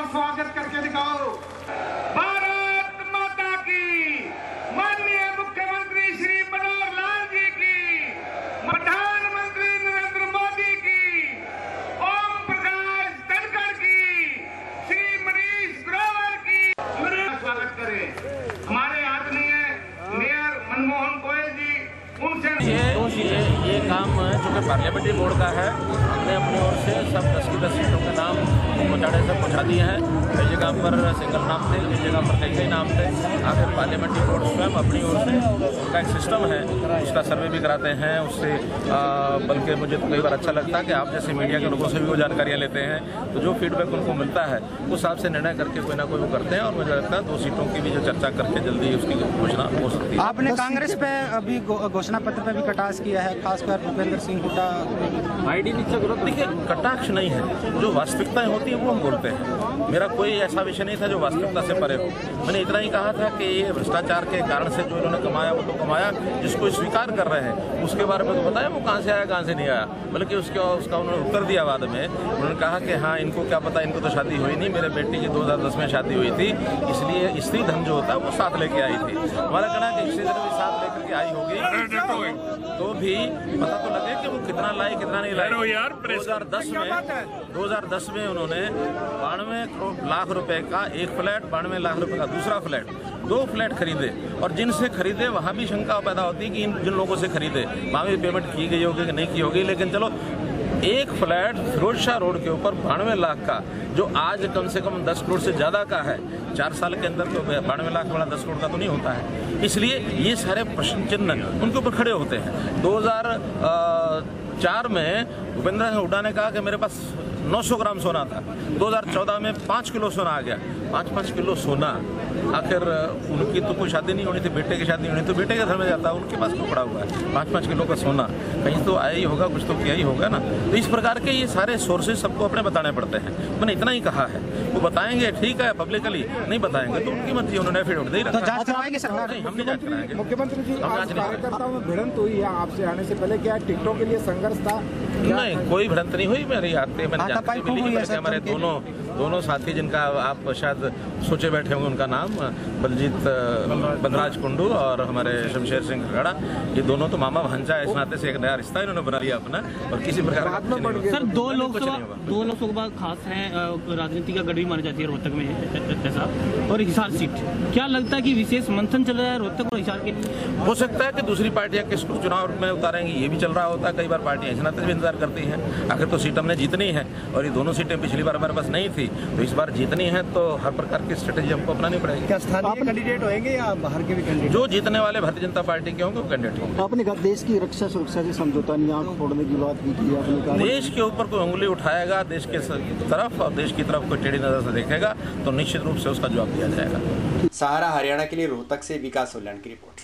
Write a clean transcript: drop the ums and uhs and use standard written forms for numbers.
स्वागत करके दिखाओ। भारत माता की, माननीय मुख्यमंत्री श्री मनोहर लाल जी की, प्रधानमंत्री नरेंद्र मोदी की, ओम प्रकाश धनखड़ की, श्री मनीष ग्रोवर की स्वागत करें। हमारे आदरणीय मेयर मनमोहन गोयल जी, उनसे ये काम जो कि पार्लियामेंट्री बोर्ड का है, हमने अपनी ओर से सब 10 की 10 सीटों के नाम पहुँचाने से पहुँचा दिए हैं। कई जगह पर सिंगल नाम थे, कई जगह पर कई नाम थे। आखिर पार्लियामेंट्री बोर्ड स्वयं अपनी ओर से उनका एक सिस्टम है, उसका सर्वे भी कराते हैं उससे। बल्कि मुझे तो कई बार अच्छा लगता है कि आप जैसे मीडिया के लोगों से भी वो जानकारियाँ लेते हैं, तो जो फीडबैक उनको मिलता है उस हिसाब से निर्णय करके कोई ना कोई वो करते हैं। और मुझे लगता है 2 सीटों की भी जो चर्चा करके जल्दी उसकी घोषणा हो सकती है। आपने कांग्रेस पे अभी घोषणा पत्र पे भी कटाक्ष किया है, खासकर भूपेंद्र सिंह हुड्डा। देखिए, कटाक्ष नहीं है, जो वास्तविकताएं होती है वो हम बोलते हैं। मेरा कोई ऐसा विषय नहीं था जो वास्तविकता से परे हो। मैंने इतना ही कहा था कि ये भ्रष्टाचार के कारण से जो इन्होंने कमाया वो तो कमाया, जिसको स्वीकार कर रहे हैं उसके बारे में तो बताया वो कहाँ से आया कहाँ से नहीं आया। बल्कि उसका उन्होंने उत्तर दिया बाद में। उन्होंने कहा कि हाँ, इनको क्या पता, इनको तो शादी हुई नहीं, मेरे बेटी की 2010 में शादी हुई थी, इसलिए स्त्री धन जो होता है वो साथ लेके आई थी। हमारा कहना है कि स्त्री धन भी साथ लेकर के आई होगी तो भी पता तो लगे कि वो कितना लाई कितना नहीं लाई। 2010 में उन्होंने 92 लाख रुपए का एक फ्लैट, 92 लाख रुपए का दूसरा फ्लैट, 2 फ्लैट खरीदे। और जिनसे खरीदे वहां भी शंका पैदा होती है कि जिन लोगों से खरीदे वहां भी पेमेंट की गई होगी कि नहीं की होगी। लेकिन चलो, एक फ्लैट फिरोज शाह रोड के ऊपर 92 लाख का, जो आज कम से कम 10 करोड़ से ज्यादा का है, 4 साल के अंदर तो 92 लाख वाला 10 करोड़ का तो नहीं होता है। इसलिए ये सारे प्रश्न चिन्ह उनके ऊपर खड़े होते हैं। 2004 में भूपेंद्र सिंह हुड्डा ने कहा कि मेरे पास 900 ग्राम सोना था। 2014 में 5 किलो सोना आ गया। 5-5 किलो सोना, आखिर उनकी तो कोई शादी नहीं होनी थी, बेटे की शादी होनी तो बेटे के घर में जाता, उनके पास क्यों पड़ा हुआ है 5-5 किलो का सोना? कहीं तो आया ही होगा, कुछ तो किया ही होगा ना। तो इस प्रकार के ये सारे सोर्सेज सबको अपने बताने पड़ते हैं। मैंने इतना ही कहा है, वो बताएंगे ठीक है, पब्लिकली नहीं बताएंगे तो उनकी मर्जी, उन्होंने एफिडेविट दे रखा। जांच करवाएंगे सरकार? नहीं, हम नहीं जांच कराएंगे। मुख्यमंत्री जी, आज कार्यकर्ताओं में भिड़ंत हुई है आपसे आने से पहले, क्या टिकटों के लिए संघर्ष था? नहीं, कोई भिड़ंत नहीं हुई। मेरी आते मैंने जानकारी मिली, बल्कि हमारे दोनों साथी, जिनका आप शायद सोचे बैठे होंगे उनका नाम, बलराज कुंडू और हमारे शमशेर सिंह खगड़ा, ये दोनों तो मामा भांजा, इस नाते से एक नया रिश्ता इन्होंने बना लिया अपना। और किसी प्रकार का सर, 2 लोकसभा खास हैं, राजनीति का गढ़ भी मानी जाती है रोहतक में ऐसा, और हिसार सीट, क्या लगता है कि विशेष मंथन चल रहा है रोहतक और हिसार के लिए? हो सकता है कि दूसरी पार्टियां किसको चुनाव में उतारेंगी, ये भी चल रहा होता है। कई बार पार्टियां इस नाते भी इंतजार करती हैं, आखिर तो सीट हमने जीतनी है और ये दोनों सीटें पिछली बार हमारे पास नहीं थी, तो इस बार जीतनी है, तो हर प्रकार की स्ट्रेटेजी हमको अपनानी पड़ेगी। क्या स्थानीय कैंडिडेट होंगे या बाहर के भी कैंडिडेट? जो जीतने वाले भारतीय जनता पार्टी के होंगे वो कैंडिडेट होंगे। आपने कहा देश की रक्षा सुरक्षा से समझौता नहीं, आंख फोड़ने की बात भी की आपने कहा। देश के ऊपर कोई उंगली उठाएगा देश के तरफ और देश की तरफ कोई टेढ़ी नजर से देखेगा तो निश्चित रूप से उसका जवाब दिया जाएगा। सहारा हरियाणा के लिए रोहतक से विकास सोलन की रिपोर्ट।